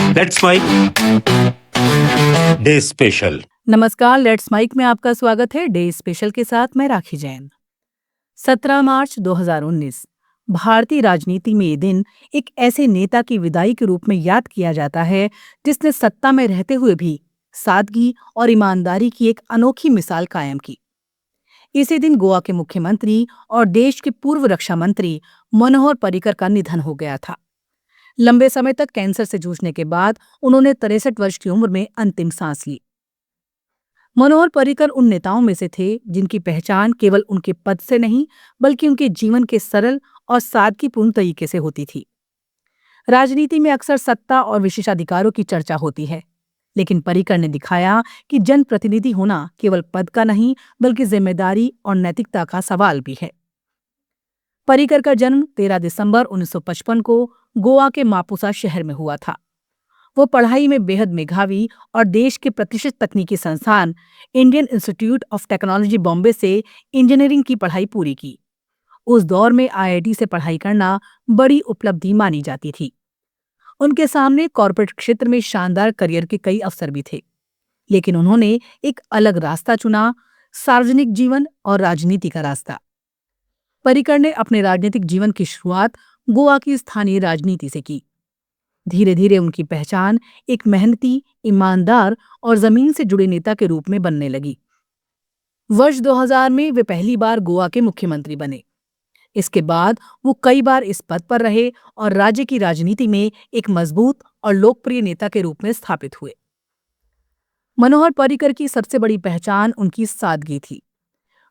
Let's mic day special. नमस्कार, let's mic में आपका स्वागत है। डे स्पेशल के साथ मैं राखी जैन। 17 मार्च 2019 भारतीय राजनीति में ये दिन एक ऐसे नेता की विदाई के रूप में याद किया जाता है जिसने सत्ता में रहते हुए भी सादगी और ईमानदारी की एक अनोखी मिसाल कायम की। इसी दिन गोवा के मुख्यमंत्री और देश के पूर्व रक्षा मंत्री मनोहर पर्रिकर का निधन हो गया था। लंबे समय तक कैंसर से जूझने के बाद उन्होंने 63 वर्ष की उम्र में अंतिम सांस ली। मनोहर पर्रिकर उन नेताओं में से थे जिनकी पहचान केवल उनके पद से नहीं बल्कि उनके जीवन के सरल और सादगीपूर्ण तरीके से होती थी। राजनीति में अक्सर सत्ता और विशेषाधिकारों की चर्चा होती है, लेकिन पर्रिकर ने दिखाया कि जनप्रतिनिधि होना केवल पद का नहीं बल्कि जिम्मेदारी और नैतिकता का सवाल भी है। पर्रिकर का जन्म 13 दिसंबर 1955 को गोवा के मापुसा शहर में हुआ था। वो पढ़ाई में बेहद मेधावी और देश के प्रतिष्ठित तकनीकी संस्थान Indian institute of technology Bombay से इंजीनियरिंग की पढ़ाई पूरी की। उस दौर में आईआईटी से पढ़ाई करना बड़ी उपलब्धि मानी जाती थी। उनके सामने कॉर्पोरेट क्षेत्र में शानदार करियर के कई अवसर भी थे, लेकिन उन्होंने एक अलग रास्ता चुना, सार्वजनिक जीवन और राजनीति का रास्ता। पर्रिकर ने अपने राजनीतिक जीवन की शुरुआत गोवा की स्थानीय राजनीति से की। धीरे धीरे उनकी पहचान एक मेहनती, ईमानदार और जमीन से जुड़े नेता के रूप में बनने लगी। वर्ष 2000 में वे पहली बार गोवा के मुख्यमंत्री बने। इसके बाद वो कई बार इस पद पर रहे और राज्य की राजनीति में एक मजबूत और लोकप्रिय नेता के रूप में स्थापित हुए। मनोहर पर्रिकर की सबसे बड़ी पहचान उनकी सादगी थी।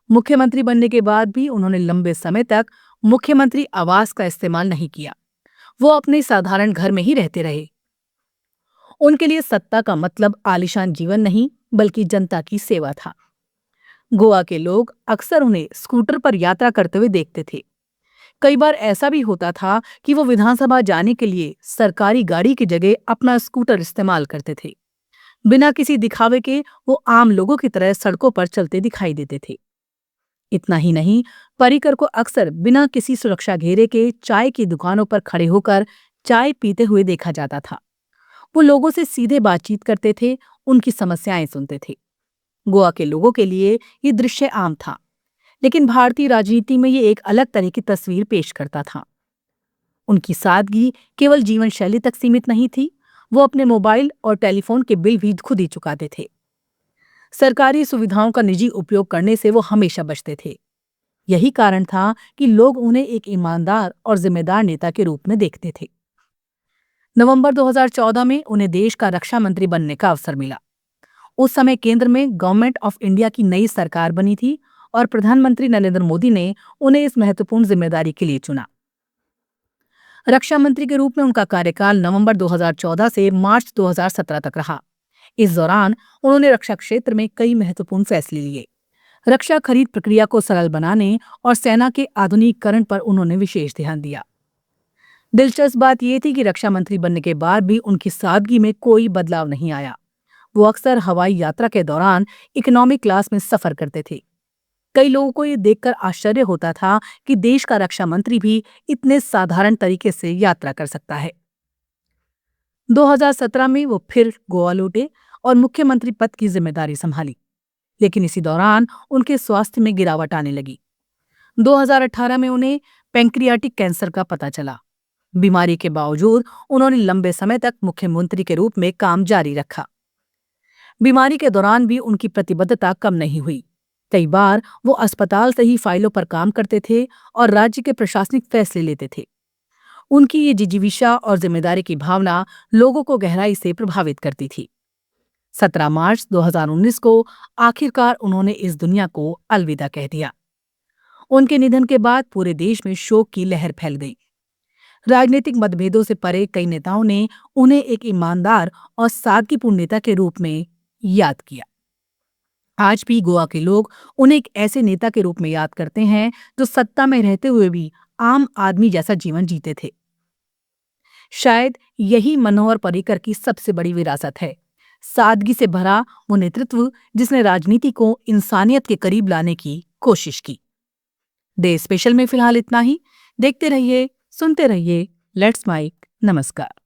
मुख्यमंत्री बनने के बाद भी उन्होंने लंबे समय तक मुख्यमंत्री आवास का इस्तेमाल नहीं किया। वो अपने साधारण घर में ही रहते रहे। उनके लिए सत्ता का मतलब आलीशान जीवन नहीं बल्कि जनता की सेवा था। गोवा के लोग अक्सर उन्हें स्कूटर पर यात्रा करते हुए देखते थे। कई बार ऐसा भी होता था कि वो विधानसभा जाने के लिए सरकारी गाड़ी की जगह अपना स्कूटर इस्तेमाल करते थे। बिना किसी दिखावे के वो आम लोगों की तरह सड़कों पर चलते दिखाई देते थे। इतना ही नहीं, पर्रिकर को अक्सर बिना किसी सुरक्षा घेरे के चाय की दुकानों पर खड़े होकर चाय पीते हुए देखा जाता था। वो लोगों से सीधे बातचीत करते थे, उनकी समस्याएं सुनते थे। गोवा के लोगों के लिए ये दृश्य आम था, लेकिन भारतीय राजनीति में ये एक अलग तरह की तस्वीर पेश करता था। उनकी सादगी केवल जीवन शैली तक सीमित नहीं थी, वो अपने मोबाइल और टेलीफोन के बिल भी खुद ही चुकाते थे। सरकारी सुविधाओं का निजी उपयोग करने से वो हमेशा बचते थे। यही कारण था कि लोग उन्हें एक ईमानदार और जिम्मेदार नेता के रूप में देखते थे। नवंबर 2014 में उन्हें देश का रक्षा मंत्री बनने का अवसर मिला। उस समय केंद्र में गवर्नमेंट ऑफ इंडिया की नई सरकार बनी थी और प्रधानमंत्री नरेंद्र मोदी ने उन्हें इस महत्वपूर्ण जिम्मेदारी के लिए चुना। रक्षा मंत्री के रूप में उनका कार्यकाल नवंबर 2014 से मार्च 2017 तक रहा। इस दौरान उन्होंने रक्षा क्षेत्र में कई महत्वपूर्ण फैसले लिए। रक्षा खरीद प्रक्रिया को सरल बनाने और सेना के आधुनिकीकरण पर उन्होंने विशेष ध्यान दिया। दिलचस्प बात यह थी कि रक्षा मंत्री बनने के बाद भी उनकी सादगी में कोई बदलाव नहीं आया। वो अक्सर हवाई यात्रा के दौरान इकोनॉमी क्लास में सफर करते थे। कई लोगों को ये देखकर आश्चर्य होता था कि देश का रक्षा मंत्री भी इतने साधारण तरीके से यात्रा कर सकता है। 2017 में वो फिर गोवा लौटे और मुख्यमंत्री पद की जिम्मेदारी संभाली, लेकिन इसी दौरान उनके स्वास्थ्य में गिरावट आने लगी। 2018 में उन्हें पैंक्रियाटिक कैंसर का पता चला। बीमारी के बावजूद उन्होंने लंबे समय तक मुख्यमंत्री के रूप में काम जारी रखा। बीमारी के दौरान भी उनकी प्रतिबद्धता कम नहीं हुई। कई बार वो अस्पताल से ही फाइलों पर काम करते थे और राज्य के प्रशासनिक फैसले लेते थे। उनकी ये जिजीविषा और जिम्मेदारी की भावना लोगों को गहराई से प्रभावित करती थी। 17 मार्च 2019 को आखिरकार उन्होंने इस दुनिया को अलविदा कह दिया। उनके निधन के बाद पूरे देश में शोक की लहर फैल गई। राजनीतिक मतभेदों से परे कई नेताओं ने उन्हें एक ईमानदार और सादगीपूर्ण नेता के रूप में याद किया। आज भी गोवा के लोग उन्हें एक ऐसे नेता के रूप में याद करते हैं जो सत्ता में रहते हुए भी आम आदमी जैसा जीवन जीते थे। शायद यही मनोहर पर्रिकर की सबसे बड़ी विरासत है, सादगी से भरा वो नेतृत्व जिसने राजनीति को इंसानियत के करीब लाने की कोशिश की। डे स्पेशल में फिलहाल इतना ही। देखते रहिए, सुनते रहिए लेट्स माइक। नमस्कार।